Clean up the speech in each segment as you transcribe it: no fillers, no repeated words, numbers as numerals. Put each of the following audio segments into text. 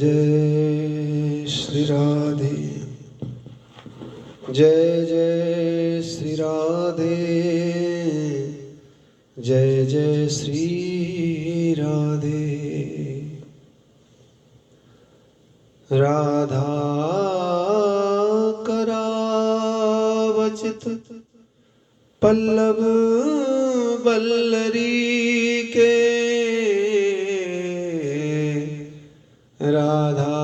जय श्री राधे, जय जय श्री राधे, जय जय श्री राधे। राधा करावचित पल्लव बल्लरी के, राधा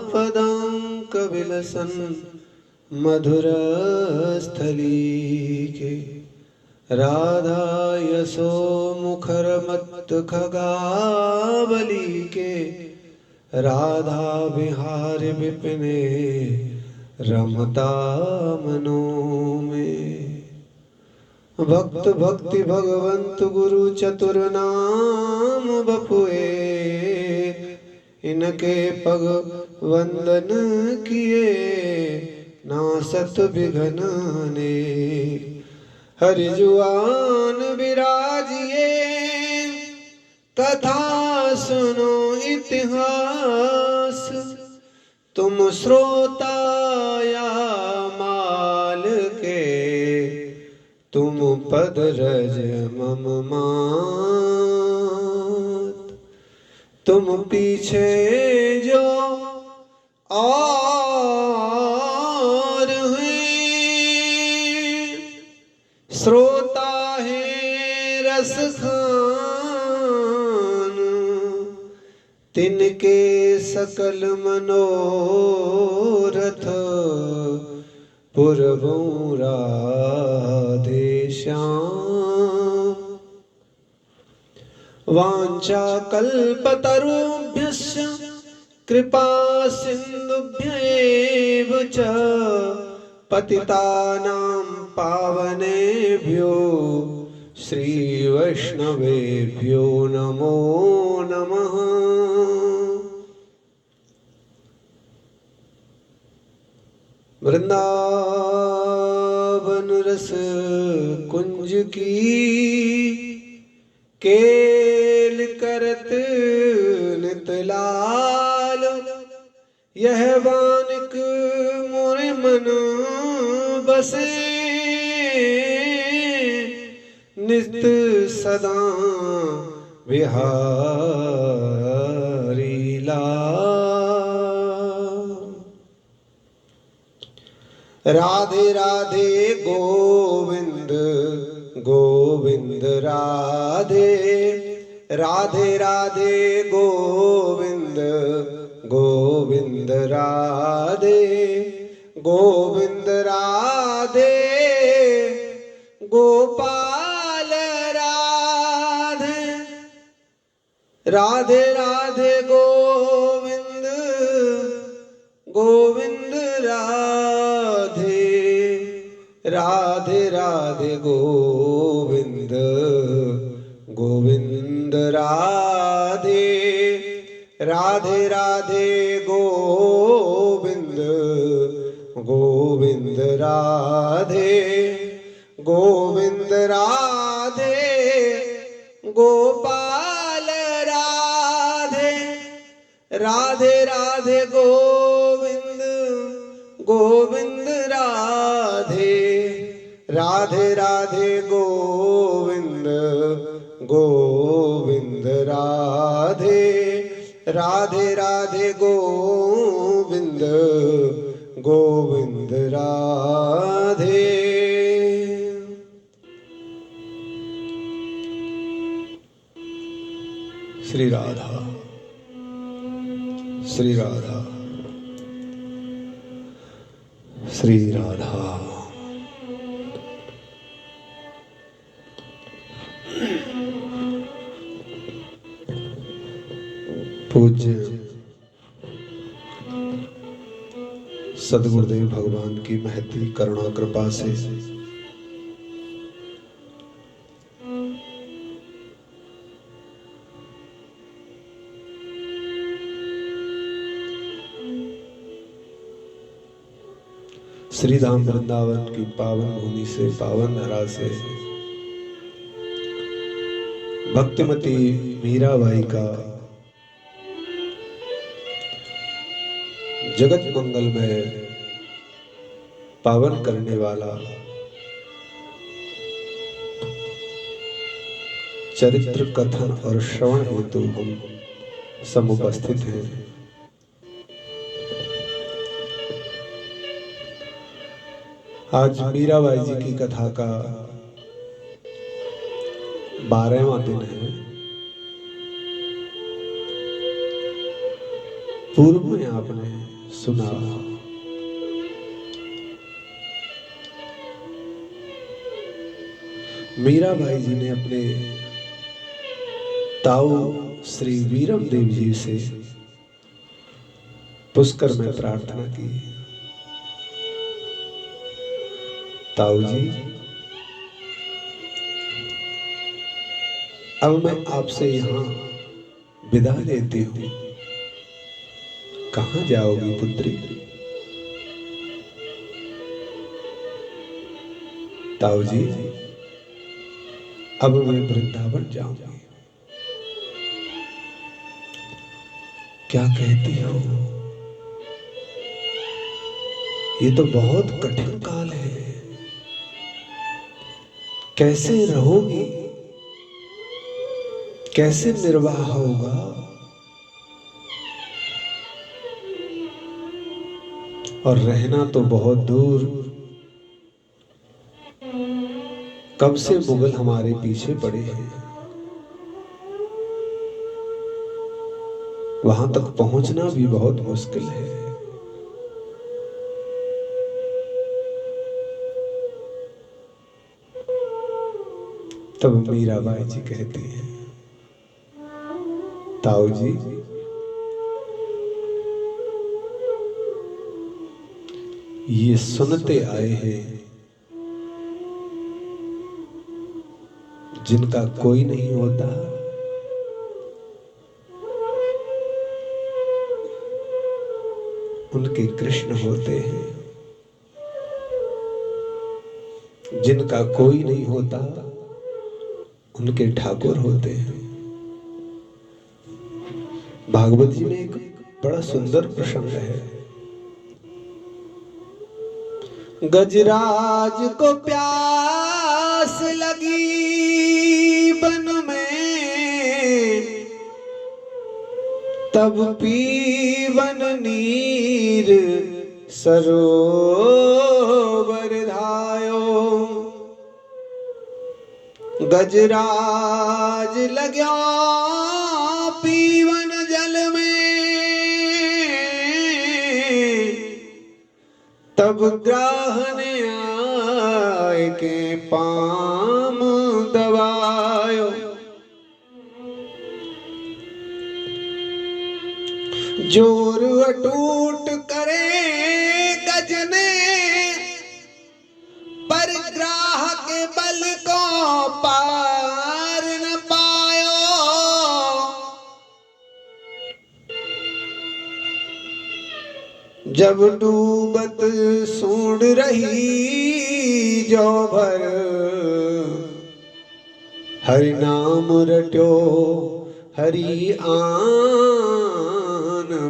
पदांक विलसन मधुर स्थली के, राधा यशो मुखर मत खगावली के, राधा विहार विपिने रमता मनो में। भक्त भक्ति भगवंत गुरु चतुर नाम बपुए, इनके पग वंदन किए नासत बिघन ने। हरिजुआन विराजिए कथा सुनो इतिहास, तुम श्रोता या माल के, तुम पद रज मम मात। तुम पीछे जो और हैं, श्रोता है रस खान, तिनके सकल मनोरथ पुरबों राधे श्याम। वांछा कल्पतरुभ्यश्च कृपा सिन्धुभ्यैव च, पतितानां पावनेभ्यो श्री वैष्णवेभ्यो नमो नमः। वृंदावन रस कुंज की केल करत नित लाल, यह बानिक मोरे मन बसे, नित सदा विहारी लाल। राधे राधे गोविंद गोविंद राधे, राधे राधे गोविंद गोविंद राधे, गोविंद राधे गोपाल राधे, राधे राधे गोविंद गोविंद राधे, राधे राधे गोविंद गोविंद राधे, राधे राधे गोविंद गोविंद राधे, गोविंद राधे गोपाल राधे, राधे राधे गोविंद गोविंद राधे, राधे राधे गोविंद गोविंद राधे, राधे राधे गोविंद गोविंद राधे। श्री राधा श्री राधा श्री राधा। पूज्य सद्गुरुदेव भगवान की महती करुणा कृपा से श्री धाम वृंदावन की पावन भूमि से, पावन धरा से भक्तिमती मीराबाई का जगत मंगलमय पावन करने वाला चरित्र कथन और श्रवण हेतु हम समुपस्थित हैं। आज मीराबाई जी की कथा का 12वां दिन है। पूर्व में आपने सुना मीराबाई जी ने अपने ताऊ श्री वीरम देव जी से पुष्कर में प्रार्थना की, ताऊ जी अब मैं आपसे यहाँ विदा लेती हूँ, कहाँ जाओगी पुत्री? ताऊ जी अब मैं वृंदावन जाऊंगी। क्या कहती हो? ये तो बहुत कठिन काल है, कैसे रहोगी, कैसे निर्वाह होगा? और रहना तो बहुत दूर, कब से मुगल हमारे पीछे पड़े हैं, वहां तक पहुंचना भी बहुत मुश्किल है। तब मीराबाई जी कहती हैं, ताऊ जी ये सुनते आए हैं जिनका कोई नहीं होता, उनके कृष्ण होते हैं, जिनका कोई नहीं होता उनके ठाकुर होते हैं। भागवत जी में एक बड़ा सुंदर प्रसंग है। गजराज को प्यास लगी वन में, तब पीवन नीर सरोवर धायो। गजराज लग्या पीवन जल में, तब ग्राहन आय के पाम दबायो। जोर अटूट करे गजने, पर ग्राह के बल को पार न पायो। जब डूबत सूंड रही जो भर, हरि नाम रट्यो हरि आन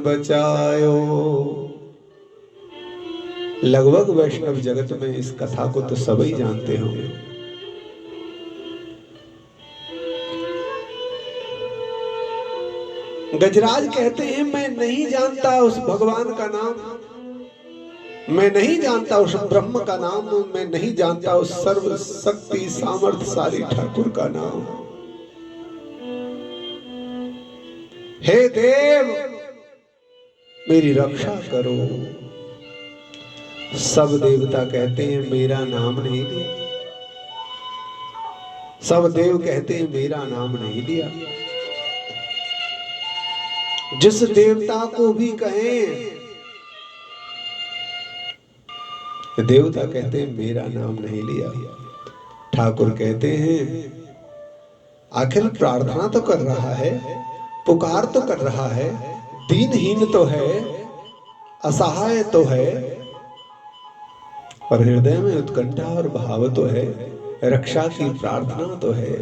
बचायो। लगभग वैष्णव जगत में इस कथा को तो सभी जानते होंगे। गजराज कहते हैं मैं नहीं जानता उस भगवान का नाम, मैं नहीं जानता उस ब्रह्म का नाम, मैं नहीं जानता उस सर्व शक्ति सामर्थ्यशाली ठाकुर का नाम। हे देव मेरी रक्षा करो। सब देवता कहते हैं मेरा नाम नहीं लिया, सब देव कहते हैं मेरा नाम नहीं लिया। जिस देवता को भी कहें, देवता कहते हैं मेरा नाम नहीं लिया। ठाकुर कहते हैं आखिर प्रार्थना तो कर रहा है, पुकार तो कर रहा है, दीनहीन तो है, असहाय तो है, और हृदय में उत्कंठा और भाव तो है, रक्षा की प्रार्थना तो है।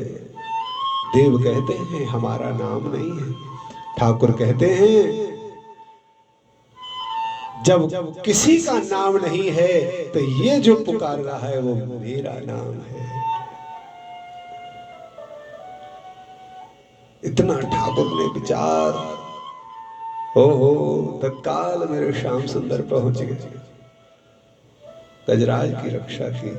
देव कहते हैं हमारा नाम नहीं है। ठाकुर कहते हैं जब किसी का नाम नहीं है तो ये जो पुकार रहा है वो मेरा नाम है। इतना ठाकुर ने विचार, हो तत्काल मेरे श्याम सुंदर पहुंच गए, गजराज की रक्षा की।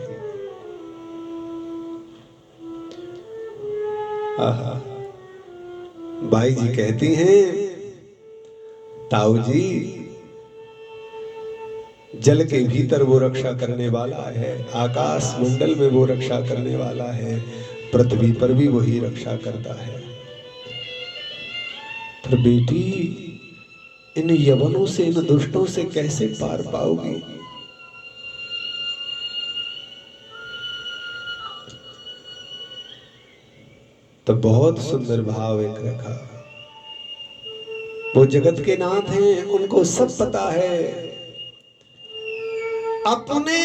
आहा, बाई जी कहती हैं, ताऊ जी जल के भीतर वो रक्षा करने वाला है, आकाश मंडल में वो रक्षा करने वाला है, पृथ्वी पर भी वही रक्षा करता है। पर बेटी इन यवनों से, इन दुष्टों से कैसे पार पाओगी? तो बहुत सुंदर भाव एक रखा। वो जगत के नाथ हैं, उनको सब पता है। अपने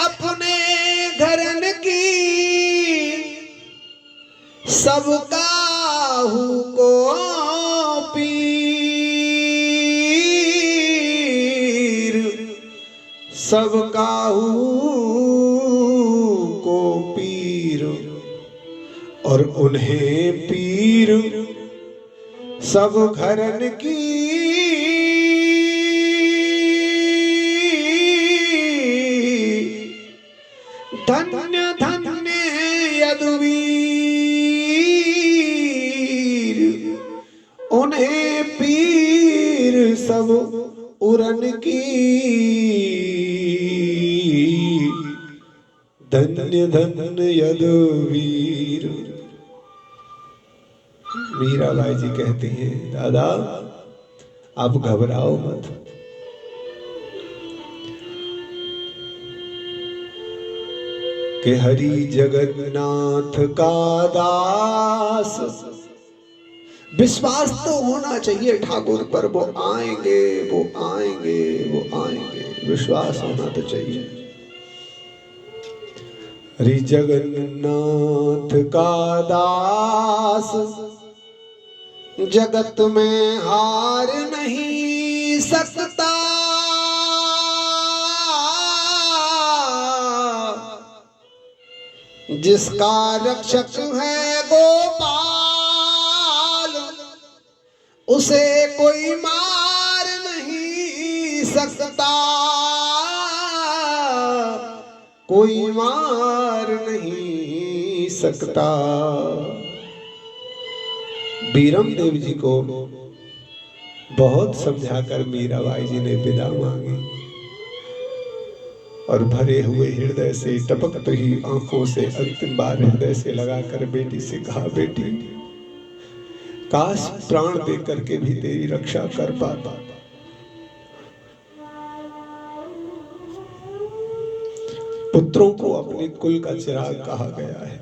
अपने घरन की सबका को पीर, सबका को पीर, और उन्हें पीर सब घरन की। धन्य धन्य यदुवीर, उन्हें पीर सब उरन की। धन्य धन्य यदुवीर। मीराबाई जी कहती हैं, दादा आप घबराओ मत, कि हरि जगन्नाथ का दास। विश्वास तो होना चाहिए ठाकुर पर, वो आएंगे वो आएंगे वो आएंगे, विश्वास होना तो चाहिए। हरि जगन्नाथ का दास, जगत में हार नहीं सकता। जिसका रक्षक है गोपाल, उसे कोई मार नहीं सकता, कोई मार नहीं सकता। बीरम देव जी को बहुत समझाकर मीराबाई जी ने विदा मांगी, और भरे हुए हृदय से, टपकती ही आंखों से अंतिम बार हृदय से लगाकर बेटी से कहा, बेटी काश प्राण दे करके भी तेरी रक्षा कर पाता। पुत्रों को अपने कुल का चिराग कहा गया है,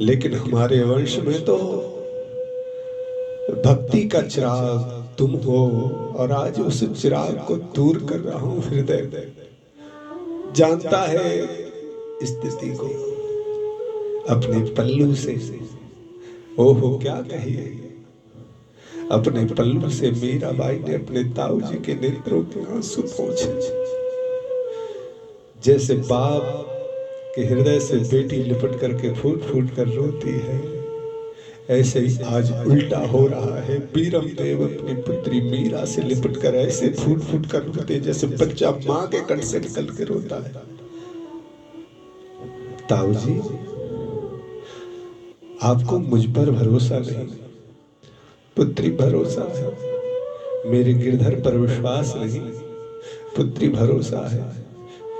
लेकिन हमारे वंश में तो भक्ति का चिराग तुम हो, और आज उस चिराग को दूर कर रहा हूं। हृदय जानता है स्थिति को अपने पल्लू से, ओहो क्या कहिए, अपने पल्लू से मीराबाई ने अपने ताऊ जी के नेत्रों के आंसू पोंछे। जैसे बाप के हृदय से बेटी लिपट करके फूट फूट कर रोती है, ऐसे ही आज उल्टा हो रहा है। बीरम देव अपनी पुत्री मीरा से लिपट कर ऐसे फूट फूट कर रोते जैसे बच्चा मां के कंठ से निकल के रोता है। ताऊ जी आपको मुझ पर भरोसा नहीं, पुत्री भरोसा है। मेरे गिरधर पर विश्वास नहीं, पुत्री भरोसा है।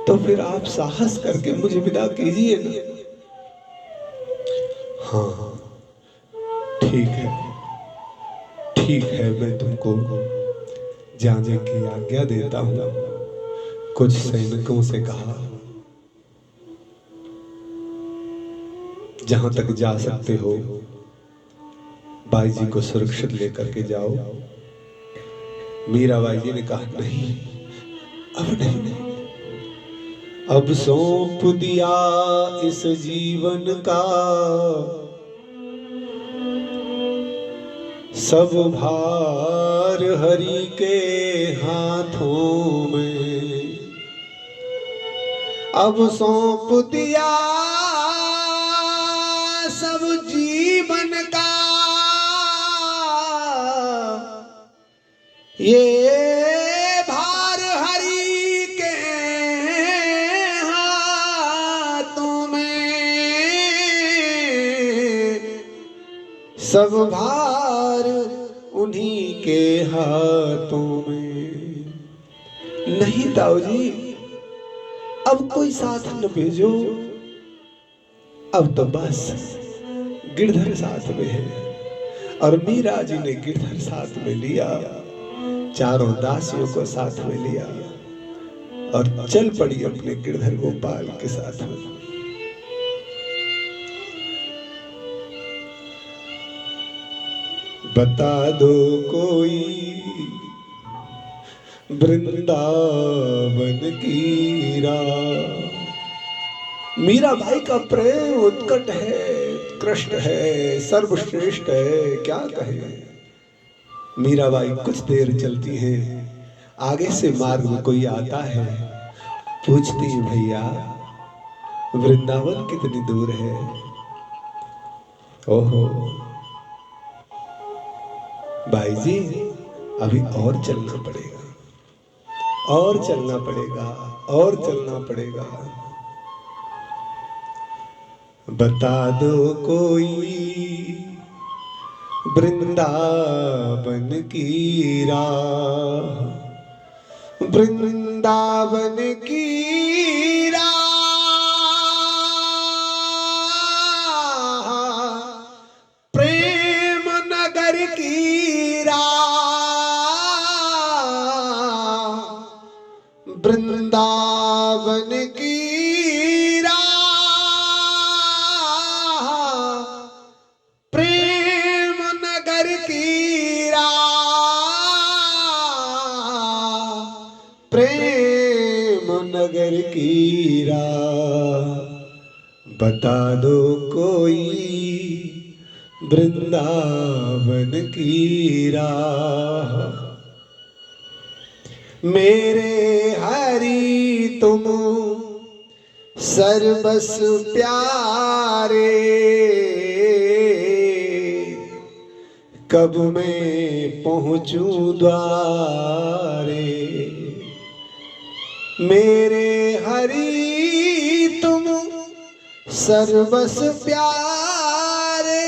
तो फिर आप साहस करके मुझे विदा कीजिए ना। हाँ ठीक है, ठीक है, मैं तुमको जाने की आज्ञा देता हूं। कुछ सैनिकों से कहा जहां तक जा सकते हो बाई जी को सुरक्षित लेकर के जाओ। मीराबाई जी ने कहा नहीं, अब नहीं, अब सौंप दिया इस जीवन का सब भार हरि के हाथों में, अब सौंप दिया सब जीवन का, ये भार हरि के हाथों में, सब भार उन्हीं के हाथों में। नहीं ताऊ जी, अब कोई साथ न भेजो, अब तो बस गिरधर साथ में है। और मीरा जी ने गिरधर साथ में लिया, चारों दासियों को साथ में लिया और चल पड़ी अपने गिरधर गोपाल के साथ में। बता दो कोई वृंदावन की राह। मीरा भाई का प्रेम उत्कट है, उत्कृष्ट है, सर्वश्रेष्ठ है, क्या कहें। मीराबाई कुछ देर चलती है, आगे से मार्ग में कोई आता है, पूछती है भैया वृंदावन कितनी दूर है। ओहो भाई जी, अभी और चलना पड़ेगा, और चलना पड़ेगा, और चलना पड़ेगा। बता दो कोई वृंदावन की राह, वृंदावन की राह, प्रेम नगर की राह, वृंदावन की राह, प्रेम नगर की राह, प्रेम नगर की राह। बता दो कोई वृंदावन की राह। मेरे हरि तुम सर्वस प्यारे, कब मैं पहुंचूं द्वारे। मेरे हरि तुम सर्वस प्यारे,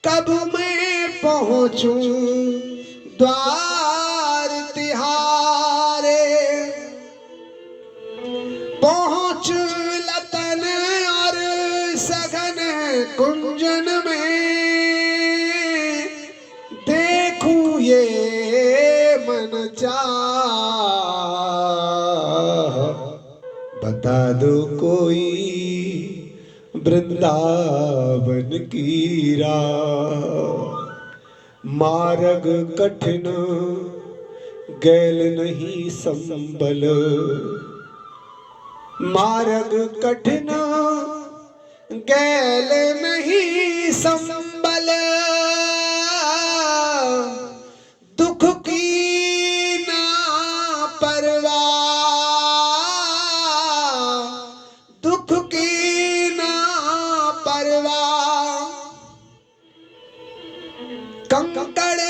कब मैं पहुंचूं द्वार तिहारे। पहुंच लतन और सघन कुंजन में, देखूं ये मन चाह। बता दो कोई वृंदावन की राह। मार्ग कठिन गैल नहीं संबल, मार्ग कठिन गैल नहीं संबल। दुख की ना परवाह, दुख की ना परवाह। कंकड़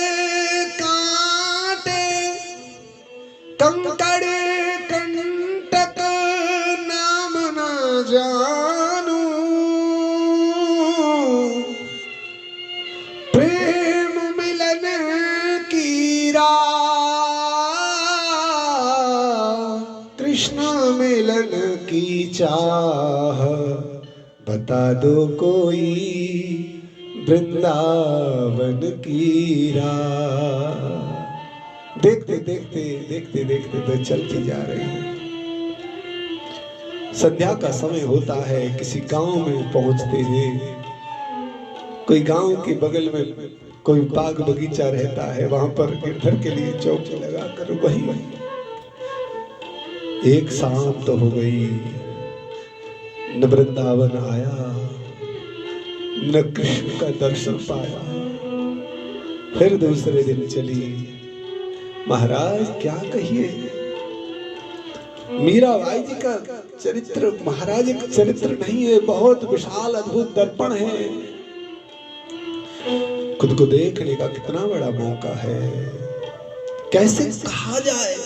कांटे, कंकड़ कंटक नाम ना जानू। प्रेम मिलन की राह, कृष्ण मिलन की चाह। बता दो कोई वृंदावन की राह। देखते देखते देखते देखते तो चलती जा रही है। संध्या का समय होता है, किसी गांव में पहुंचते हैं। कोई गांव के बगल में कोई बाग बगीचा रहता है, वहां पर गिरधर के लिए चौकी लगाकर वही एक शाम तो हो गई, न वृंदावन आया, न कृष्ण का दर्शन पाया। फिर दूसरे दिन चली। महाराज क्या कहिए, मीराबाई जी का चरित्र महाराज एक चरित्र नहीं है, बहुत विशाल अद्भुत दर्पण है। खुद को देखने का कितना बड़ा मौका है। कैसे कहा जाए,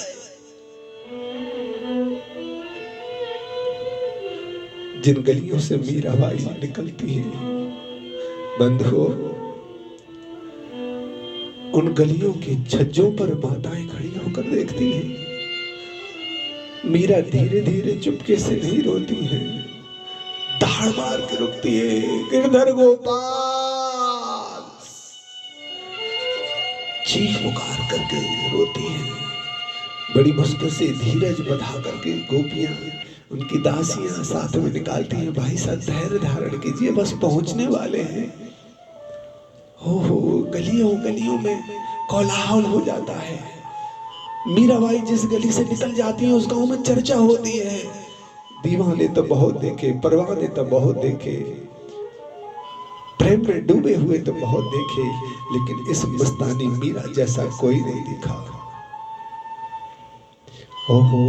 जिन गलियों से मीराबाई निकलती है बंधुओं, उन गलियों के छज्जों पर माताएं खड़ी होकर देखती हैं। मीरा धीरे धीरे चुपके से नहीं रोती है, दाढ़ मार के रुकती है। गिरधर गोपाल चीख पुकार करके रोती है। बड़ी मुश्किल से धीरज बधा करके गोपियां, उनकी दासियां साथ में निकालती हैं। भाई साहब धैर्य धारण कीजिए, बस पहुंचने वाले हैं। हो गलियों गलियों में कोलाहल हो जाता है। मीराबाई जिस गली से निकल जाती है उस गांव में चर्चा होती है। दीवाने तो बहुत देखे, परवाने तो बहुत देखे, प्रेम में डूबे हुए तो बहुत देखे, लेकिन इस मस्तानी मीरा जैसा कोई नहीं दिखा। ओहो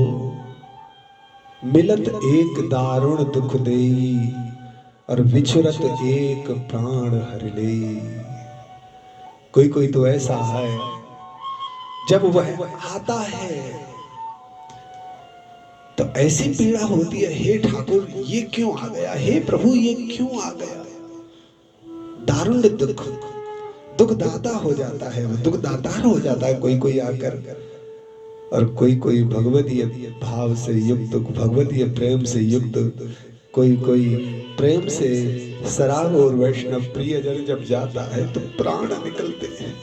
मिलत एक दारुण दुख देई, और विछुरत एक प्राण हर लेई। कोई कोई तो ऐसा है, जब वह आता है तो ऐसी पीड़ा होती है, हे ठाकुर ये क्यों आ गया, हे प्रभु ये क्यों आ गया। दारुण दुख, दुखदाता हो जाता है, वो दुखदातार हो जाता है कोई कोई आकर। और कोई कोई भगवतीय भाव से युक्त, भगवतीय प्रेम से युक्त, कोई कोई प्रेम से शराब और वैष्णव प्रियजन जब जाता है तो प्राण निकलते हैं।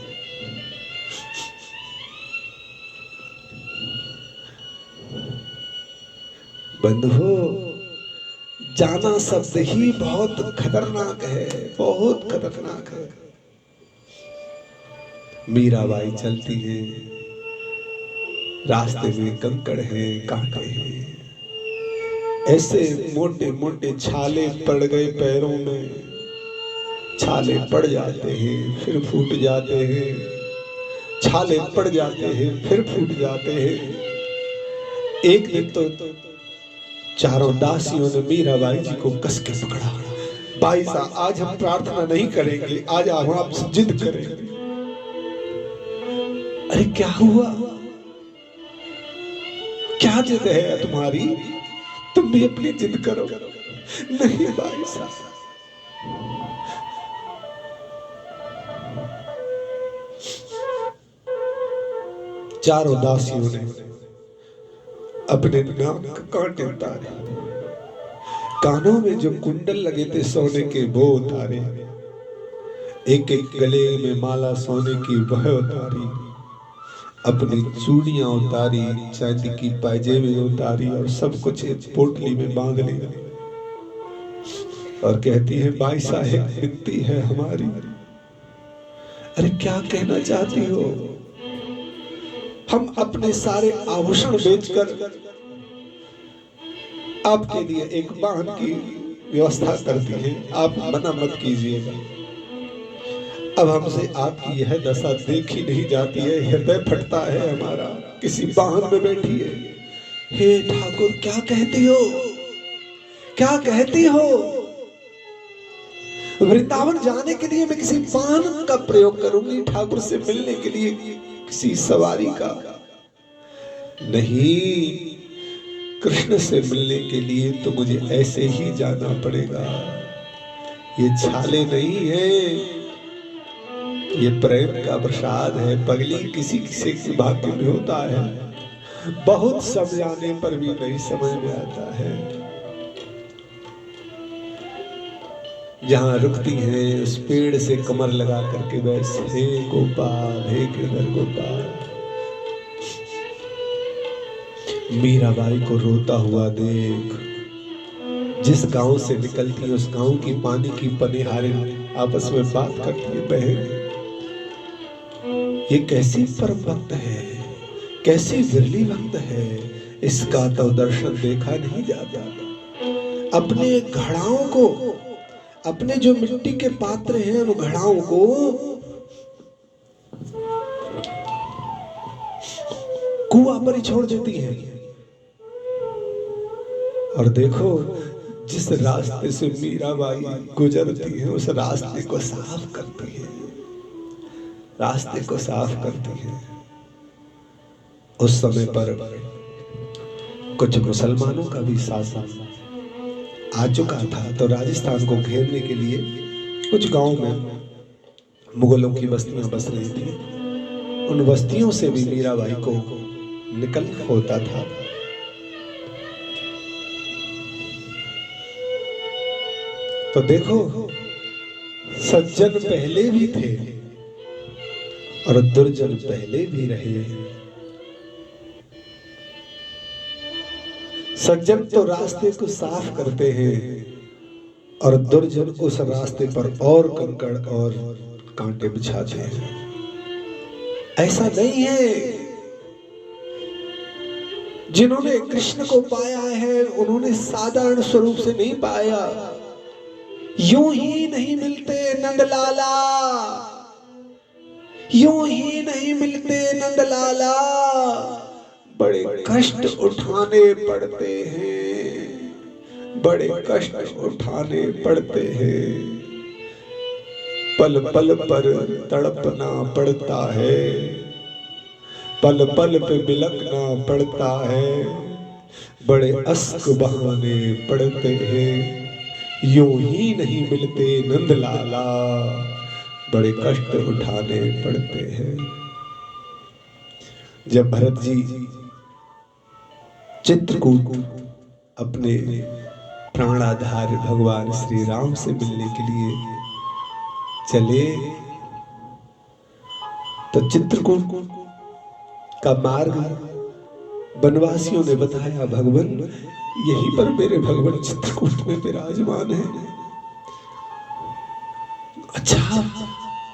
बंधुओ जाना शब्द ही बहुत खतरनाक है, बहुत खतरनाक है। मीराबाई चलती है, रास्ते में कंकड़ है, कांटे हैं, ऐसे मोटे मोटे छाले पड़ गए पैरों में। छाले पड़ जाते हैं फिर फूट जाते हैं, छाले पड़ जाते हैं फिर फूट जाते हैं। एक दिन तो चारों दासियों ने मीराबाई जी को कस के पकड़ा। भाई साहब आज हम प्रार्थना नहीं करेंगे, आज हम आपसे जिद करेंगे। अरे क्या हुआ, क्या जिद है तुम्हारी, तुम भी अपनी जिद करो। नहीं भाई साहब, चारों दासियों ने अपने नाक कांटे उतारे, कानों में जो कुंडल लगे थे सोने के वो उतारे, एक एक गले में माला सोने की वह उतारी, अपनी चूड़ियां उतारी, चांदी की पायजेबें उतारी और सब कुछ एक पोटली में बांध लिया। और कहती है भाई साहब विनती है हमारी। अरे क्या कहना चाहती हो, हम अपने सारे आभूषण बेचकर आपके लिए एक वाहन की व्यवस्था करती हैं, आप मना मत कीजिएगा। अब हमसे आपकी यह दशा देखी नहीं जाती है, हृदय फटता है हमारा। किसी वाहन में बैठी है। हे ठाकुर क्या कहती हो, क्या कहती हो। वृंदावन जाने के लिए मैं किसी वाहन का प्रयोग करूंगी, ठाकुर से मिलने के लिए किसी सवारी का नहीं, कृष्ण से मिलने के लिए तो मुझे ऐसे ही जाना पड़ेगा। ये छाले नहीं है, ये प्रेम का प्रसाद है। पगली किसी किसी के भाग्य में होता है, बहुत समझाने पर भी नहीं समझ में आता है। जहां रुकती हैं उस पेड़ से कमर लगा करके बस हे गोपाल, हे गिरधर गोपाल। मीराबाई को रोता हुआ देख, जिस गांव से निकलती है उस गांव की पानी की पनिहारें आपस में बात करती है, बहन ये कैसी परम भक्त है, कैसी विरली भक्त है, इसका तो दर्शन देखा नहीं जाता। अपने घड़ाओं को, अपने जो मिट्टी के पात्र हैं उन घड़ाओं को कुआं पर ही छोड़ देती हैं। और देखो जिस रास्ते से मीराबाई गुजरती है उस रास्ते को साफ करती है, रास्ते को साफ करती है। उस समय पर कुछ मुसलमानों का भी शासन आ चुका था, तो राजस्थान को घेरने के लिए कुछ गांव में मुगलों की बस्तियां बस रही थी। उन बस्तियों से भी मीराबाई को निकलना होता था। तो देखो सज्जन पहले भी थे और दुर्जन पहले भी रहे हैं। सज्जन तो रास्ते को साफ करते हैं और दुर्जन उस रास्ते पर और कंकड़ और कांटे बिछाते हैं। ऐसा नहीं है, जिन्होंने कृष्ण को पाया है उन्होंने साधारण स्वरूप से नहीं पाया। यूं ही नहीं मिलते नंदलाला, यूं ही नहीं मिलते नंदलाला, बड़े कष्ट उठाने पड़ते हैं, बड़े कष्ट उठाने पड़ते हैं। पल पल पर तड़पना पड़ता है, पल पल पे बिलखना पड़ता है, बड़े अश्क बहाने पड़ते हैं। यूं ही नहीं मिलते नंदलाला, बड़े कष्ट उठाने पड़ते हैं। जब भरत जी चित्रकूट अपने प्राणाधार भगवान श्री राम से मिलने के लिए चले, तो चित्रकूट का मार्ग वनवासियों ने बताया, भगवान यहीं पर मेरे भगवान चित्रकूट में विराजमान है। अच्छा,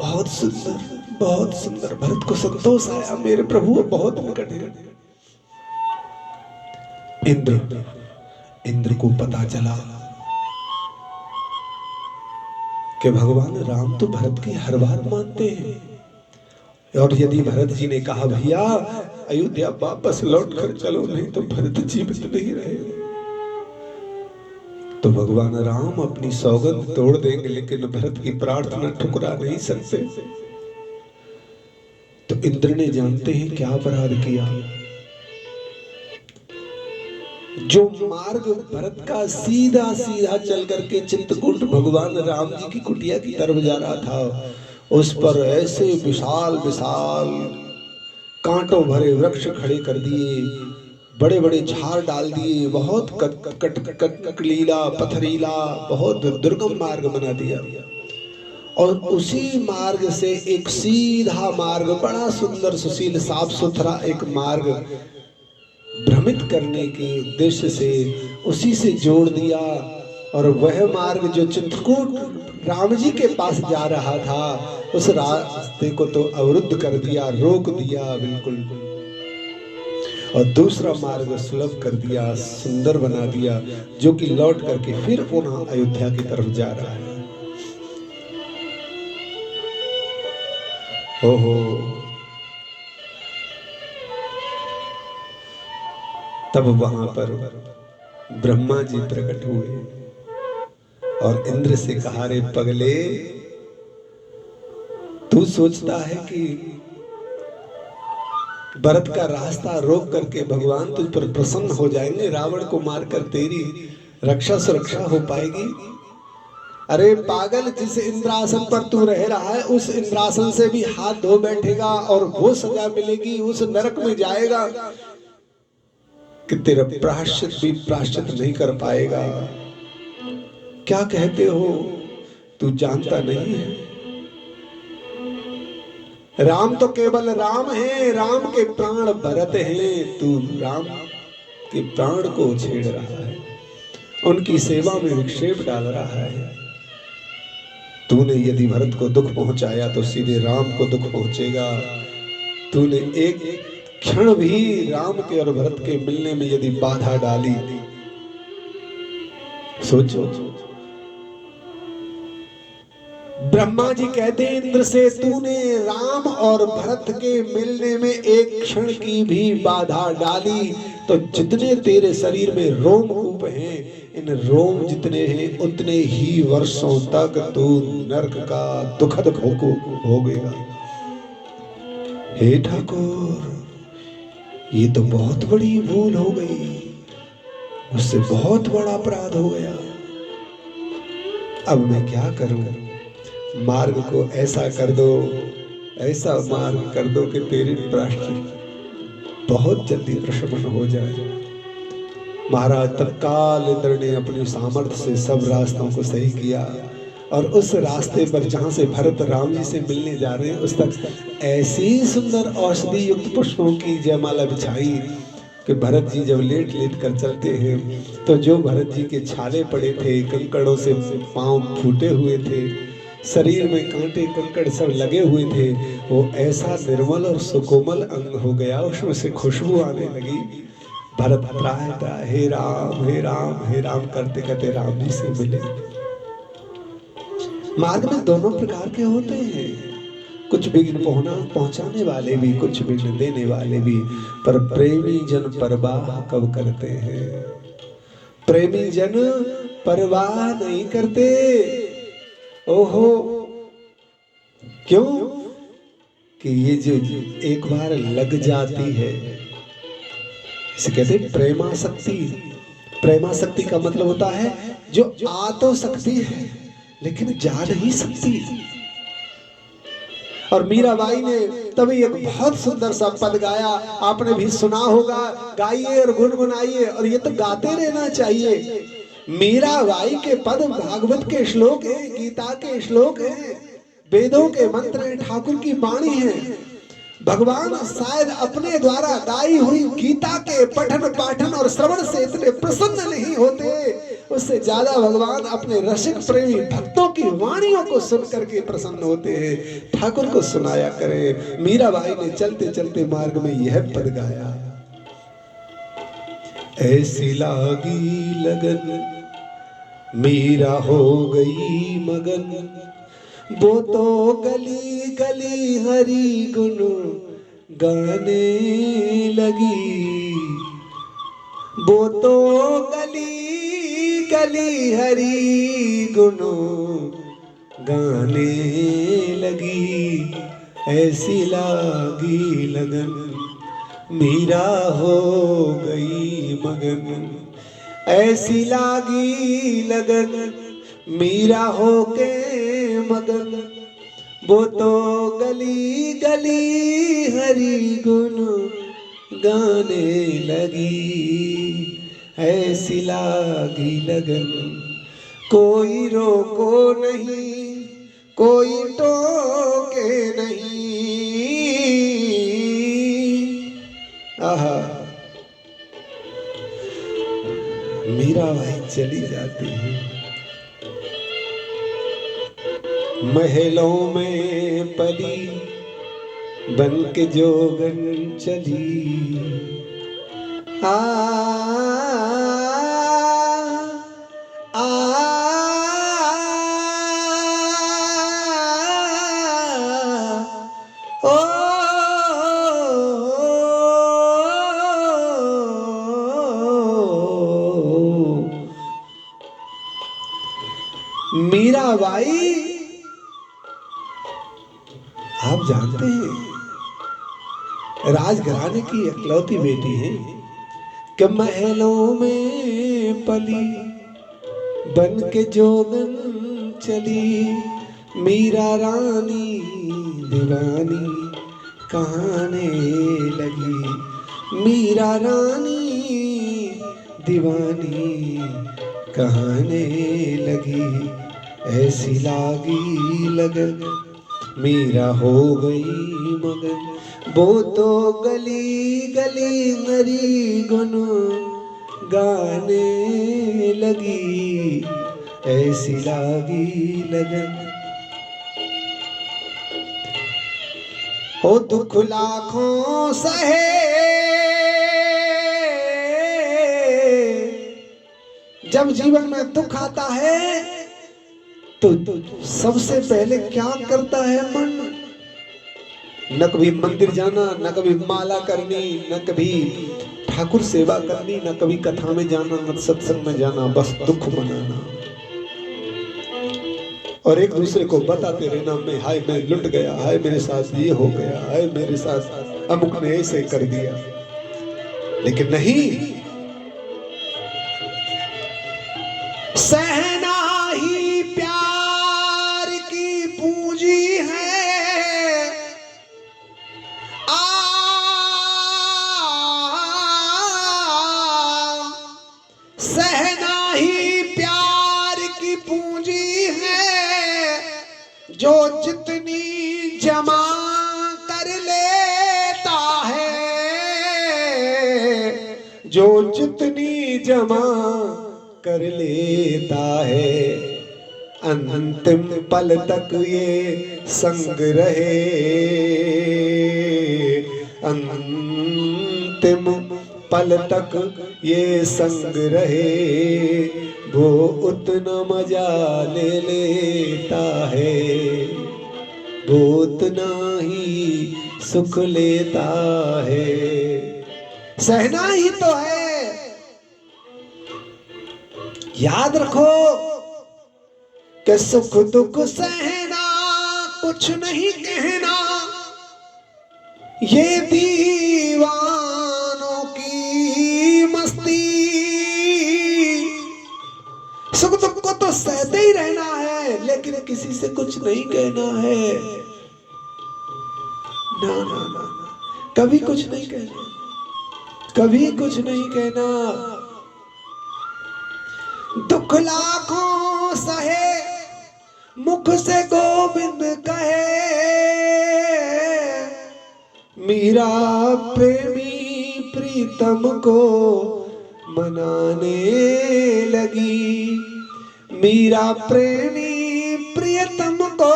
बहुत सुंदर, बहुत सुंदर। भरत को संतोष आया, मेरे प्रभु बहुत निकट है। इंद्र को पता चला कि भगवान राम तो भरत की हर बात मानते हैं, और यदि भरत जी ने कहा भैया अयोध्या वापस लौट कर चलो, नहीं तो भरत जीवित नहीं रहे, तो भगवान राम अपनी सौगंध तोड़ देंगे, लेकिन भरत की प्रार्थना ठुकरा नहीं सकते। तो इंद्र ने जानते हैं क्या अपराध किया। जो मार्ग भरत का सीधा सीधा चल करके चित्रकूट भगवान राम जी की कुटिया की तरफ जा रहा था, उस पर ऐसे विशाल विशाल कांटों भरे वृक्ष खड़े कर दिए, बड़े बड़े झाड़ डाल दिए, बहुत कटलीला पथरीला बहुत दुर्गम मार्ग बना दिया। और उसी मार्ग से एक सीधा मार्ग, बड़ा सुंदर सुशील साफ सुथरा एक मार्ग भ्रमित करने के उद्देश्य से उसी से जोड़ दिया। और वह मार्ग जो चित्रकूट राम जी के पास जा रहा था, उस रास्ते को तो अवरुद्ध कर दिया, रोक दिया बिल्कुल, और दूसरा मार्ग सुलभ कर दिया, सुंदर बना दिया, जो कि लौट करके फिर पुनः अयोध्या की तरफ जा रहा है। ओहो, तब वहां पर ब्रह्मा जी प्रकट हुए और इंद्र से कहा, रे पगले, तू सोचता है कि भरत का रास्ता रोक करके भगवान तुझ पर प्रसन्न हो जाएंगे, रावण को मारकर तेरी रक्षा सुरक्षा हो पाएगी? अरे पागल, जिस इंद्रासन पर तू रह रहा है उस इंद्रासन से भी हाथ धो बैठेगा और वो सजा मिलेगी, उस नरक में जाएगा कि तेरा प्रायश्चित भी प्रायश्चित नहीं कर पाएगा। क्या कहते हो, तू जानता नहीं है? राम तो केवल राम है, राम के प्राण भरत हैं, तू राम के प्राण को छेड़ रहा है, उनकी सेवा में विक्षेप डाल रहा है। तूने यदि भरत को दुख पहुंचाया तो सीधे राम को दुख पहुंचेगा। तूने एक क्षण भी राम के और भरत के मिलने में यदि बाधा डाली, सोचो ब्रह्मा जी कहते हैं इंद्र से, तूने राम और भरत के मिलने में एक क्षण की भी बाधा डाली तो जितने तेरे शरीर में रोमकूप हैं, इन रोम जितने हैं उतने ही वर्षों तक तू नरक का दुखद भोगेगा। हे ठाकुर, ये तो बहुत बड़ी भूल हो गई, मुझसे बहुत बड़ा अपराध हो गया, अब मैं क्या करूं? मार्ग को ऐसा कर दो, ऐसा मार्ग कर दो कि तेरी प्रार्थना बहुत जल्दी प्रशमन हो जाए। महाराज तत्काल इंद्र ने अपनी सामर्थ्य से सब रास्तों को सही किया और उस रास्ते पर जहां से भरत राम जी से मिलने जा रहे हैं उस तक ऐसी सुंदर औषधि युक्त पुष्पों की जयमाला बिछाई कि भरत जी जब लेट लेट कर चलते हैं तो जो भरत जी के छाले पड़े थे, कंकड़ों से पांव फूटे हुए थे, शरीर में कांटे कंकड़ सब लगे हुए थे, वो ऐसा निर्मल और सुकोमल अंग हो गया, उसमें से खुशबू आने लगी। भरत त्राहि हे राम हे राम हे राम करते करते राम जी से मिले। मार्ग में दोनों प्रकार के होते हैं, कुछ विघ्न पहुंचाने वाले भी, कुछ विघ्न देने वाले भी, पर प्रेमी जन परवाह कब करते हैं? प्रेमी जन परवाह नहीं करते। ओहो, क्यों? कि ये जो एक बार लग जाती है, इसे कहते हैं प्रेमासक्ति। प्रेमासक्ति का मतलब होता है जो आ तो सकती है लेकिन जा नहीं सकती। और मीराबाई ने तभी एक बहुत सुंदर सा पद गाया, आपने भी सुना होगा, गाइए और गुनगुनाइए, और ये तो गाते रहना चाहिए। मीराबाई के पद भागवत के श्लोक हैं, गीता के श्लोक हैं, वेदों के मंत्र हैं, ठाकुर की वाणी है। भगवान शायद अपने द्वारा गाई हुई गीता के पठन पाठन और श्रवण से इतने प्रसन्न नहीं होते, उससे ज्यादा भगवान अपने रसिक प्रेमी भक्तों की वाणियों को सुन करके प्रसन्न होते हैं। ठाकुर को सुनाया करें। मीराबाई ने चलते चलते मार्ग में यह पद गाया, ऐसी लागी लगन मीरा हो गई मगन, वो तो गली गली हरि गुण गाने लगी, वो तो गली गली हरि गुण गाने लगी, ऐसी लागी लगन मीरा हो गई मगन, ऐसी लागी लगन मीरा हो के मगन, वो तो गली गली हरि गुण गाने लगी, ऐसी लागी लगन कोई रोको नहीं, कोई टोके नहीं। आहा, मीराबाई चली जाती है, महलों में पली बन के जोगन चली, आ आ ओ मीराबाई, आप जानते हैं राजघराने की इकलौती बेटी है कि महलों में पली बन के जोगन चली, मीरा रानी दीवानी कहाने लगी, मीरा रानी दीवानी कहाने लगी, ऐसी लागी लगन मीरा हो गई मगन, वो तो गली गली हरि गुण गाने लगी, ऐसी लागी लगन। हो दुख लाखों सहे जब जीवन में दुख आता है तो सबसे पहले क्या करता है मन? न कभी मंदिर जाना, न कभी माला करनी, न कभी ठाकुर सेवा करनी, न कभी कथा में जाना, न सत्संग में जाना, बस दुख मनाना और एक दूसरे को बताते रहना, मैं हाय मैं लुट गया, हाय मेरे साथ ये हो गया, हाय मेरे साथ अमुक ने ऐसे कर दिया। लेकिन नहीं, सहना ही प्यार की पूंजी है, सहना ही प्यार की पूंजी है, जो जितनी जमा कर लेता है, जो जितनी जमा कर लेता है, अंतिम पल तक ये संग रहे, अंतिम पल तक ये संग रहे, वो उतना मजा ले लेता है, वो उतना ही सुख लेता है। सहना ही तो है। याद रखो कि सुख दुख सहना कुछ नहीं कहना, ये दीवानों की मस्ती। सुख दुख को तो सहते ही रहना है, लेकिन किसी से कुछ नहीं कहना है। ना ना ना ना, कभी कुछ नहीं कहना, कभी कुछ नहीं कहना। दुख लाखों सहे, मुख से गोविंद कहे, मीरा प्रेमी प्रीतम को मनाने लगी, मीरा प्रेमी प्रियतम को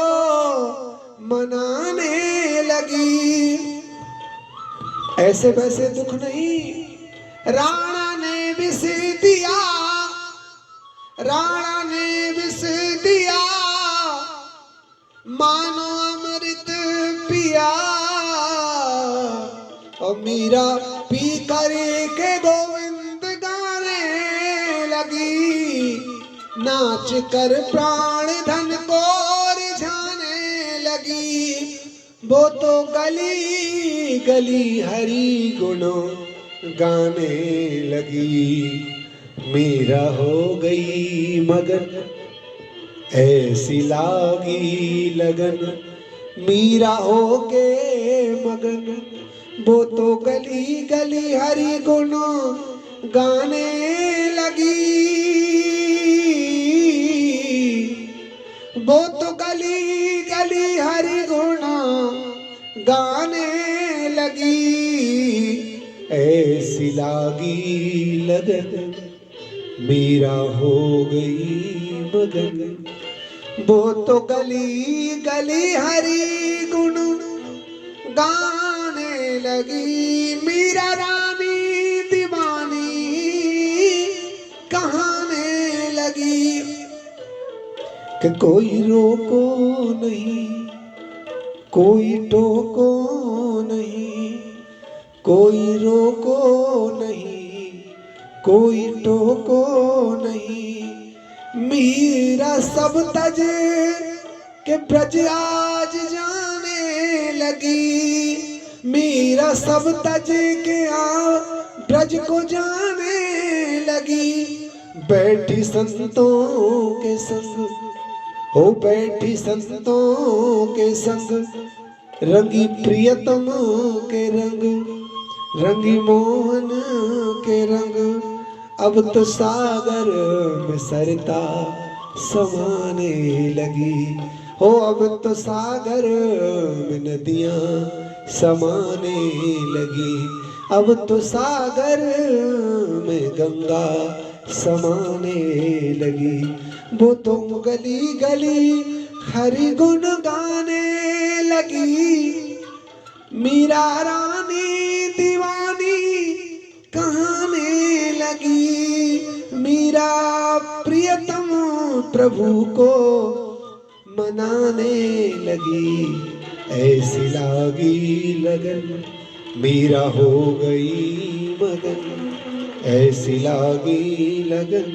मनाने लगी। ऐसे वैसे दुख नहीं, राणा ने विष दिया, राणा ने विष दिया, मानो अमृत पिया, और मीरा पी कर के गोविंद गाने लगी, नाच कर प्राण धन को रिझाने लगी। वो तो गली गली हरि गुणों गाने लगी, मीरा हो गई मगन ऐसी लागी लगन, मीरा हो के मगन, वो तो गली गली हरि गुण गाने लगी, वो तो गली गली हरि गुण गाने लगी, ऐसी लागी लगन, मीरा हो गई मगन। वो तो गली गली हरि गुण गाने लगी, मीरा रानी दीवानी कहाने लगी। कि कोई रोको नहीं, कोई टोको नहीं, कोई रोको नहीं, कोई टोको नहीं, मीरा सब तज के ब्रज आज जाने लगी, मीरा सब तज के ब्रज को जाने लगी। बैठी संतों के संग, हो बैठी संतों के संग, रंगी प्रियतम के रंग, रंगी मोहन के रंग, अब तो सागर में सरता समाने लगी, हो अब तो सागर में नदियां समाने लगी, अब तो सागर में गंगा समाने लगी। वो तो गली गली हरि गुण गाने लगी, मीरा रानी दीवानी कहाने लगी, मीरा प्रियतम प्रभु को मनाने लगी, ऐसी लागी लगन मीरा हो गई मगन, ऐसी लागी लगन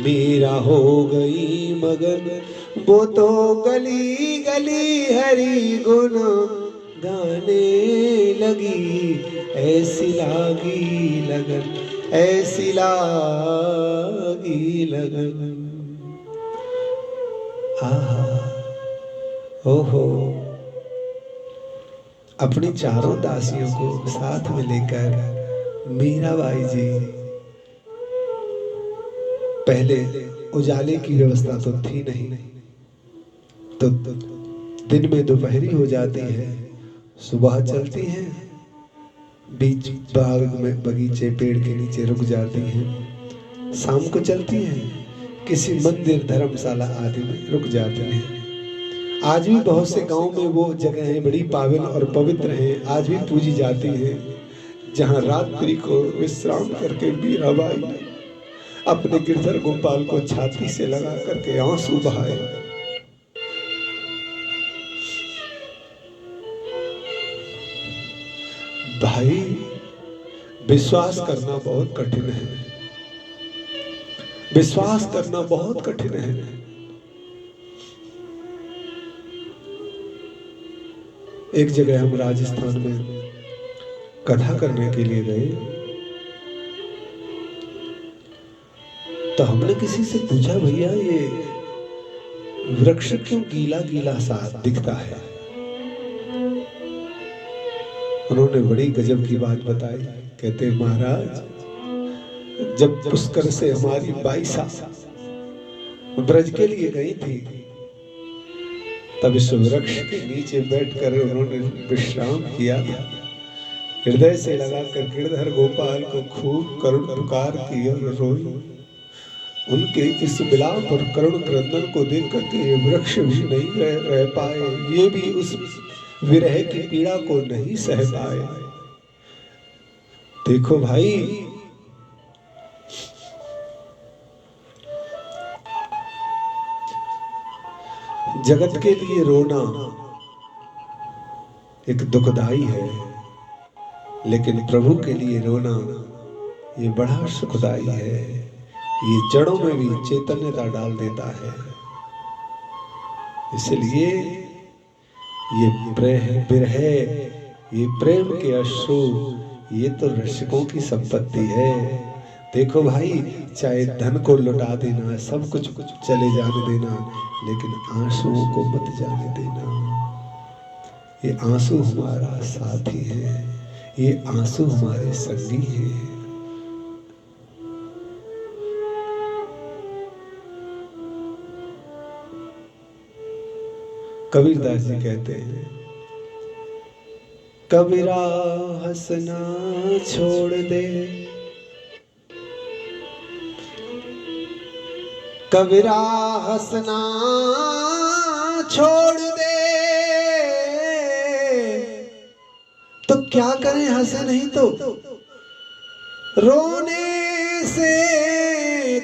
मीरा हो गई मगन। वो तो गली गली हरि गुण गाने लगी, ऐसी लागी लगन, ऐसी लागी लगन। आहा, ओहो, अपनी चारों दासियों को साथ में लेकर मीराबाई जी, पहले उजाले की व्यवस्था तो थी नहीं, तो दिन में दोपहरी हो जाती है, सुबह चलती हैं, बीच बाग में बगीचे पेड़ के नीचे रुक जाती हैं, शाम को चलती हैं, किसी मंदिर धर्मशाला आदि में रुक जाती हैं। आज भी बहुत से गांव में वो जगहें बड़ी पावन और पवित्र हैं, आज भी पूजी जाती हैं, जहां रात्रि को विश्राम करके मीराबाई ने अपने गिरधर गोपाल को छाती से लगा करके आंसू बहाए। भाई, विश्वास करना बहुत कठिन है, विश्वास करना बहुत कठिन है। एक जगह हम राजस्थान में कथा करने के लिए गए, तो हमने किसी से पूछा, भैया ये वृक्ष क्यों गीला गीला सा दिखता है? उन्होंने बड़ी गजब की बात बताई। कहते, महाराज, जब पुष्कर से हमारी बाई ब्रज के लिए गई थी, तब इस वृक्ष के नीचे बैठकर उन्होंने विश्राम किया था। हृदय से लगाकर गिरधर गोपाल को खूब करुण पुकार की और रोई। उनके इस विलाप और करुण क्रंदन को देख करके ये वृक्ष भी नहीं रह पाए, ये भी उस विरह की पीड़ा को नहीं सह पाए। देखो भाई, जगत के लिए रोना एक दुखदाई है, लेकिन प्रभु के लिए रोना ये बड़ा सुखदाई है। ये जड़ों में भी चैतन्यता डाल देता है। इसलिए ये विरह, ये प्रेम के अश्रु, ये तो रसिकों की संपत्ति है। देखो भाई, चाहे धन को लुटा देना, सब कुछ चले जाने देना, लेकिन आंसुओं को मत जाने देना। ये आंसू हमारा साथी है, ये आंसू हमारे संगी हैं। कबीरदास जी कहते हैं, कबीरा हंसना छोड़ दे, कबीरा हंसना छोड़ दे, तो क्या करें हंसे नहीं तो, रोने से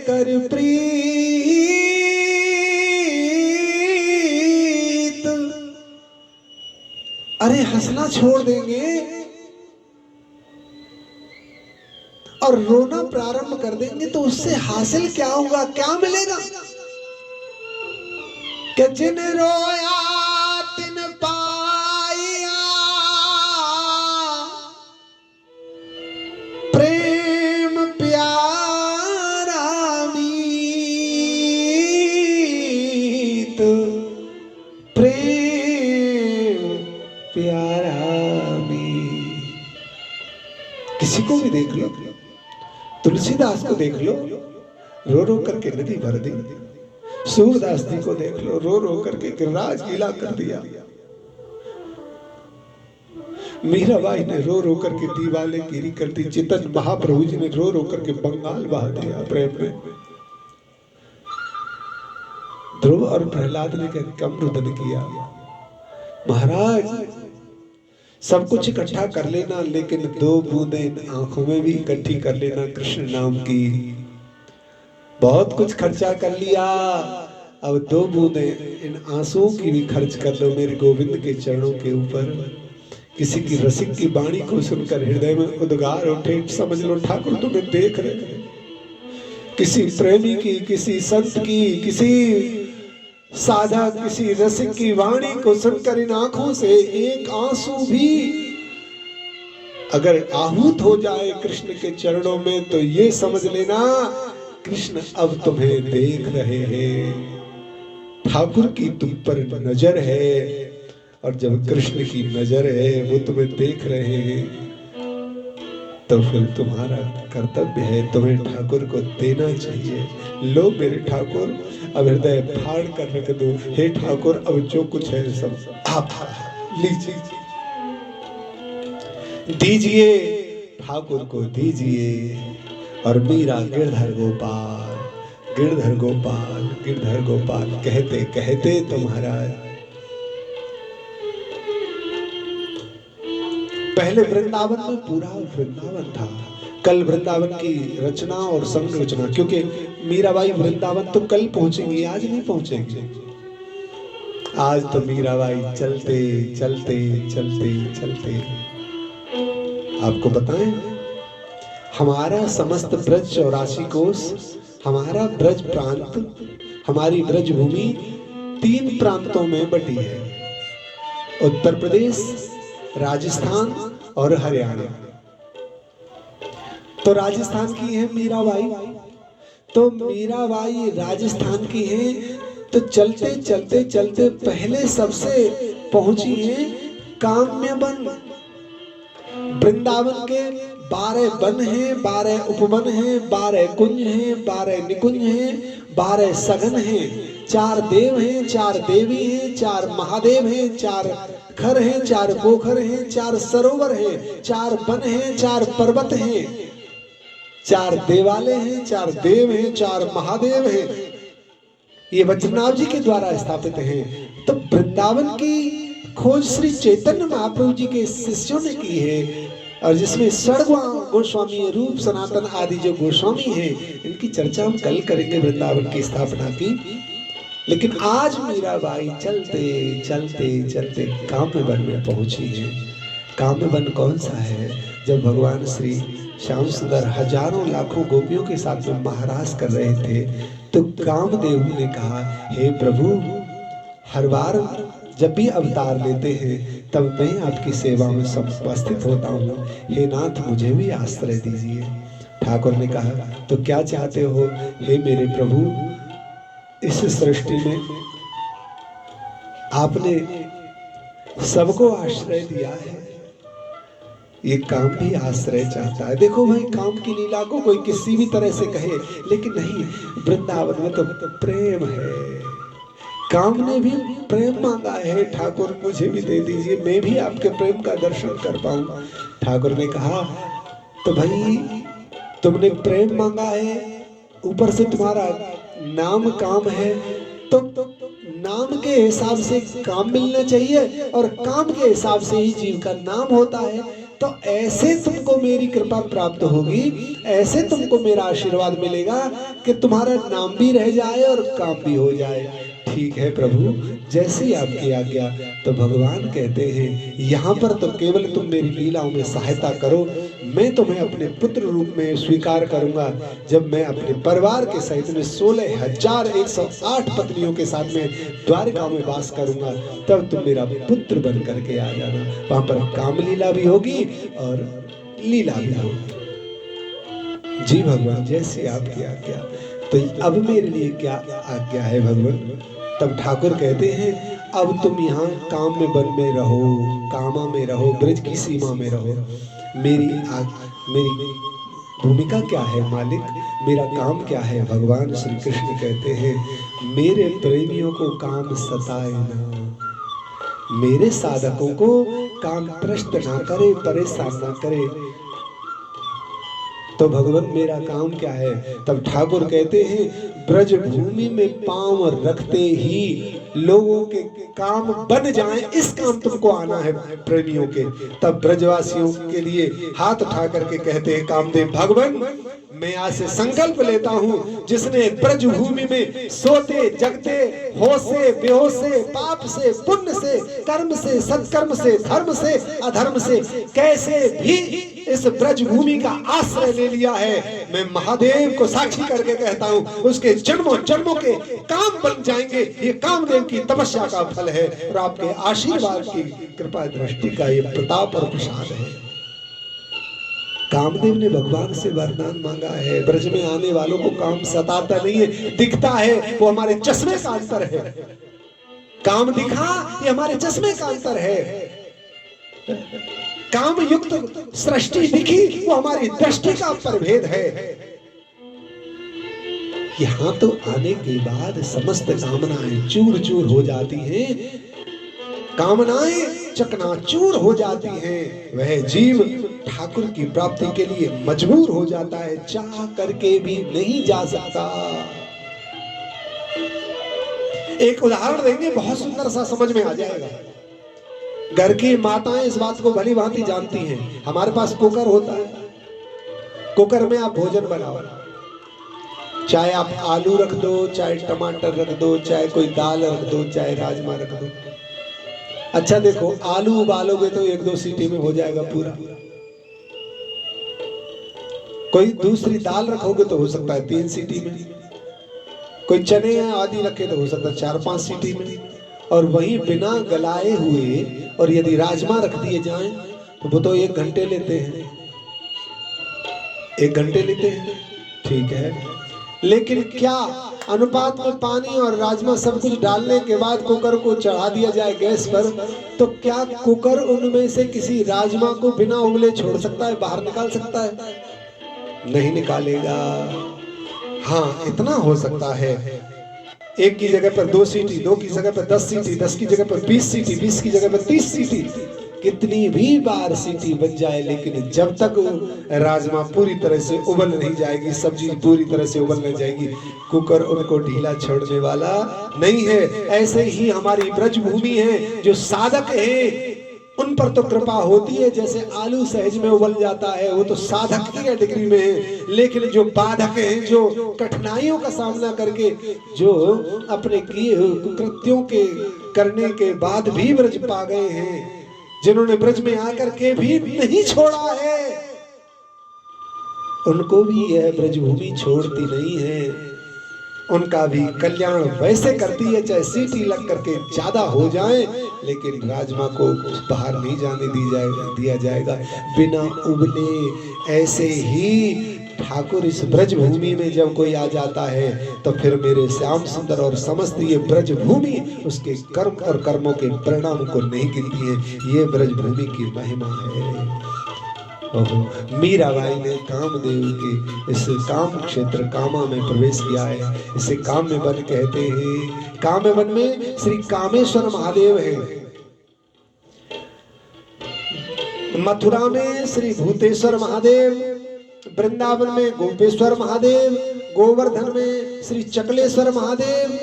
कर प्रीत, अरे हंसना छोड़ देंगे और रोना प्रारंभ कर देंगे तो उससे हासिल क्या होगा, क्या मिलेगा? कि जिन रोया तिन पाया, प्रेम प्यारा मीत, प्रेम प्यारा मीत। किसी को भी देख लो, तुलसीदास को देख लो, रो रो करके नदी भर दी। सूरदास जी को देख लो, रो रो करके गिरिराज गीला कर दिया। मीराबाई ने रो रो करके दीवाले गिरी कर दी। चेतन महाप्रभु जी ने रो रो करके बंगाल बहा दिया प्रेम में। ध्रुव और प्रहलाद ने कम रुदन किया। महाराज, सब कुछ इकट्ठा कर लेना, लेकिन 2 बूंदें आंखों में भी इकट्ठी कर लेना कृष्ण नाम की। बहुत कुछ खर्चा कर लिया, अब 2 बूंदे इन आंसुओं की भी खर्च कर लो मेरे गोविंद के चरणों के ऊपर। किसी की रसिक की वाणी को सुनकर हृदय में उद्गार उठे, समझ लो ठाकुर तुम्हें देख रहे हैं। किसी प्रेमी की, किसी संत की, किसी साधक, किसी रसिक की वाणी को सुनकर इन आंखों से एक आंसू भी अगर आहूत हो जाए कृष्ण के चरणों में, तो ये समझ लेना कृष्ण अब तुम्हें देख रहे हैं। ठाकुर की तुम पर नजर है, और जब कृष्ण की नजर है, वो तुम्हें देख रहे हैं, तो फिर तुम्हारा कर्तव्य है, तुम्हें ठाकुर को देना चाहिए। लो मेरे ठाकुर, अब हृदय फाड़ कर रख दो। हे ठाकुर, अब जो कुछ है सब आप लीजिए, दीजिए, ठाकुर को दीजिए। और मीरा गिरधर गोपाल, गिरधर गोपाल, गिरधर गोपाल कहते कहते तो महाराज पहले वृंदावन में पूरा वृंदावन था। कल वृंदावन की रचना और संरचना, क्योंकि मीराबाई वृंदावन तो कल पहुंचेंगी, आज नहीं पहुंचेंगी। आज तो मीराबाई चलते चलते चलते चलते, आपको बताएं, हमारा समस्त ब्रज 84 कोस, हमारा ब्रज प्रांत, हमारी ब्रज भूमि 3 प्रांतों में बटी है, उत्तर प्रदेश, राजस्थान और हरियाणा। तो राजस्थान की है मीराबाई, तो मीराबाई राजस्थान की है। तो चलते चलते चलते पहले सबसे पहुंची है काम्य वन। वृंदावन के 12 वन हैं, 12 उपवन हैं, 12 कुंज हैं, 12 निकुंज हैं, 12 सघन हैं, 4 देव हैं, 4 देवी हैं, 4 महादेव हैं, 4 खर हैं, 4 पोखर हैं, 4 सरोवर हैं, 4 वन हैं, 4 पर्वत हैं, 4 देवालय हैं, 4 देव हैं, 4 महादेव हैं। ये वज्रनाभ जी के द्वारा स्थापित हैं। तो वृंदावन की खोज श्री चैतन्य महाप्रभु जी के शिष्यों ने की है, और जिसमें सड़गवा गोस्वामी, रूप सनातन आदि जो गोस्वामी हैं, इनकी चर्चा हम कल करेंगे वृंदावन की स्थापना की। लेकिन आज मीराबाई चलते चलते चलते काम्य वन में पहुंची है। काम्य वन कौन सा है? जब भगवान श्री श्याम सुंदर हजारों लाखों गोपियों के साथ में महाराज कर रहे थे, तो कामदेव ने कहा, हे प्रभु, हर बार जब भी अवतार लेते हैं तब मैं आपकी सेवा में उपस्थित होता हूँ। हे नाथ, मुझे भी आश्रय दीजिए। ठाकुर ने कहा, तो क्या चाहते हो? हे मेरे प्रभु, इस सृष्टि में आपने सबको आश्रय दिया है, ये काम भी आश्रय चाहता है। देखो भाई, काम की लीला को कोई किसी भी तरह से कहे, लेकिन नहीं, वृंदावन में तो प्रेम है। काम ने भी प्रेम मांगा है, ठाकुर मुझे भी दे दीजिए, मैं भी आपके प्रेम का दर्शन कर पाऊं। ठाकुर ने कहा, तो भाई तुमने प्रेम मांगा है, ऊपर से तुम्हारा नाम काम है, तो नाम के हिसाब से काम मिलना चाहिए, और काम के हिसाब से ही जीव का नाम होता है। तो ऐसे तुमको मेरी कृपा प्राप्त होगी, ऐसे तुमको मेरा आशीर्वाद मिलेगा कि तुम्हारा नाम भी रह जाए और काम भी हो जाए। ठीक है प्रभु, जैसी आपकी आज्ञा। तो भगवान कहते हैं, यहाँ पर तो केवल तुम मेरी लीलाओं में सहायता करो, मैं तुम्हें अपने पुत्र रूप में स्वीकार करूंगा। जब मैं अपने परिवार के सहित में 16,108 पत्नियों के साथ में द्वारका में वास करूंगा, तब तुम मेरा पुत्र बन करके आ जाना। वहां पर काम लीला भी होगी और लीला भी होगी। जी भगवान, जैसी आपकी आज्ञा। तो अब मेरे लिए क्या आज्ञा है भगवान? तब ठाकुर कहते हैं, अब तुम यहाँ काम में वन में रहो, कामा में रहो, ब्रज की सीमा में रहो। मेरी भूमिका क्या है मालिक? मेरा काम क्या है? भगवान श्री कृष्ण कहते हैं, मेरे प्रेमियों को काम सताए ना, मेरे साधकों को काम त्रस्त ना करे, परेशान ना करे। तो भगवान मेरा काम क्या है? तब ठाकुर कहते हैं, ब्रज भूमि में पांव रखते ही लोगों के काम बन जाएं, इस काम तुमको आना है प्रेमियों के। तब ब्रजवासियों के लिए हाथ उठा करके कहते हैं कामदेव, भगवान मैं आज से संकल्प लेता हूं, जिसने ब्रज भूमि में सोते जगते, होश से बेहोश से, पाप से पुण्य से, कर्म से सत्कर्म से, धर्म से अधर्म से कैसे भी इस ब्रज भूमि का आश्रय ले लिया है, मैं महादेव को साक्षी करके कहता हूं, उसके जन्मों जन्मों के काम बन जाएंगे। ये कामदेव की तपस्या का फल है और आपके आशीर्वाद की कृपा दृष्टि का ये प्रताप और प्रसाद है। कामदेव ने भगवान से वरदान मांगा है, ब्रज में आने वालों को काम सताता नहीं है, दिखता है, वो हमारे चश्मे का अंतर है। काम दिखा, ये हमारे चश्मे का अंतर है। काम युक्त सृष्टि दिखी, वो हमारी दृष्टि का प्रभेद है। यहां तो आने के बाद समस्त कामनाएं चूर चूर हो जाती हैं, कामनाएं चकनाचूर हो जाती हैं। वह जीव ठाकुर की प्राप्ति के लिए मजबूर हो जाता है, चाह करके भी नहीं जा सकता। एक उदाहरण देंगे, बहुत सुंदर सा समझ में आ जाएगा। घर की माताएं इस बात को भली भांति जानती हैं। हमारे पास कुकर होता है, कुकर में आप भोजन बनाओ, चाहे आप आलू रख दो, चाहे टमाटर रख दो, चाहे कोई दाल रख दो, चाहे राजमा रख दो। अच्छा देखो, आलू उबालोगे तो 1-2 सीटी में हो जाएगा पूरा। कोई दूसरी दाल रखोगे तो हो सकता है 3 सीटी में, कोई चने आदि रखे तो हो सकता है 4-5 सीटी में। और वहीं बिना गलाए हुए और यदि राजमा रख दिए जाएं तो वो तो 1 घंटे लेते हैं, 1 घंटे लेते हैं, ठीक है। लेकिन क्या अनुपात में पानी और राजमा सब कुछ डालने के बाद कुकर को चढ़ा दिया जाए गैस पर, तो क्या कुकर उनमें से किसी राजमा को बिना उबले छोड़ सकता है, बाहर निकाल सकता है? नहीं निकालेगा। हाँ, इतना हो सकता है, 1 की जगह पर 2 सीटी, 2 की जगह पर 10 सीटी, 10 की जगह पर 20 सीटी, 20 की जगह पर 30 सीटी, कितनी भी बार सीटी बन जाए, लेकिन जब तक राजमा पूरी तरह से उबल नहीं जाएगी, सब्जी पूरी तरह से उबल नहीं जाएगी, कुकर उनको ढीला छोड़ने वाला नहीं है। ऐसे ही हमारी ब्रज भूमि है, जो साधक है उन पर तो कृपा होती है, जैसे आलू सहज में उबल जाता है, वो तो साधक की कैटेगरी में है। लेकिन जो बाधक हैं, जो कठिनाइयों का सामना करके, जो अपने किए कृत्यों के करने के बाद भी ब्रज पा गए हैं, जिन्होंने ब्रज में आकर के भी नहीं छोड़ा है, उनको भी यह ब्रज भूमि छोड़ती नहीं है। उनका भी कल्याण वैसे करती है, चाहे सीटी लग करके ज्यादा हो जाए, लेकिन राजमा को बाहर नहीं जाने दिया जाएगा बिना उबले। ऐसे ही ठाकुर इस ब्रज भूमि में जब कोई आ जाता है, तो फिर मेरे श्याम सुंदर और समस्त ये ब्रज भूमि उसके कर्म और कर्मों के परिणाम को नहीं गिनती है। ये ब्रज भूमि की महिमा है। मीराबाई ने कामदेव के इस काम क्षेत्र कामा में प्रवेश किया है। इसे काम्य वन कहते हैं। काम्य वन में श्री कामेश्वर महादेव है, मथुरा में श्री भूतेश्वर महादेव, वृंदावन में गोपेश्वर महादेव, गोवर्धन में श्री चकलेश्वर महादेव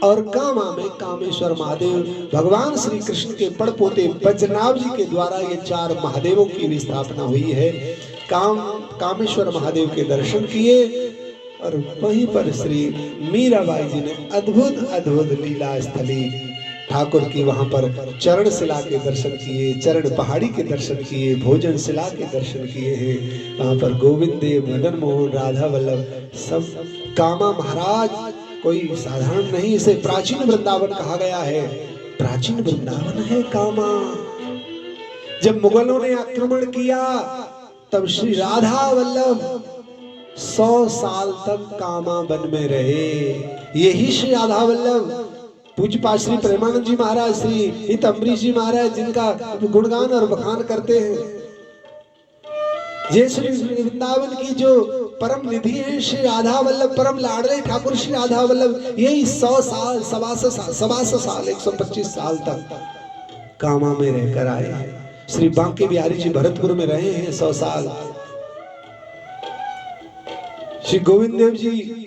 और कामा में कामेश्वर महादेव। भगवान श्री कृष्ण के पड़पोते बजनाभ जी के द्वारा ये 4 महादेवों की भी स्थापना हुई है। कामेश्वर महादेव के दर्शन किए और वहीं पर श्री मीराबाई जी ने अद्भुत अद्भुत लीला स्थली ठाकुर की वहां पर चरण शिला के दर्शन किए, चरण पहाड़ी के दर्शन किए, भोजन शिला के दर्शन किए हैं। वहां पर गोविंद देव, मदन मोहन, राधा वल्लभ सब। कामा महाराज कोई साधारण नहीं, इसे प्राचीन वृंदावन कहा गया है। प्राचीन वृंदावन है कामा। जब मुगलों ने आक्रमण किया तब श्री राधा वल्लभ 100 साल तक कामा वन में रहे। यही श्री राधा वल्लभ पूज्यपाद श्री प्रेमानंद जी महाराज, श्री हित अम्बरीश जी महाराज, जिनका गुणगान और बखान करते हैं। ये श्री वृंदावन की जो परम निधि है श्री राधा वल्लभ, परम लाडले ठाकुर श्री राधा वल्लभ, यही 100 साल, 125 साल 125 साल तक कामा में रहकर आए। श्री बांके बिहारी जी भरतपुर में रहे हैं 100 साल। श्री गोविंद देव जी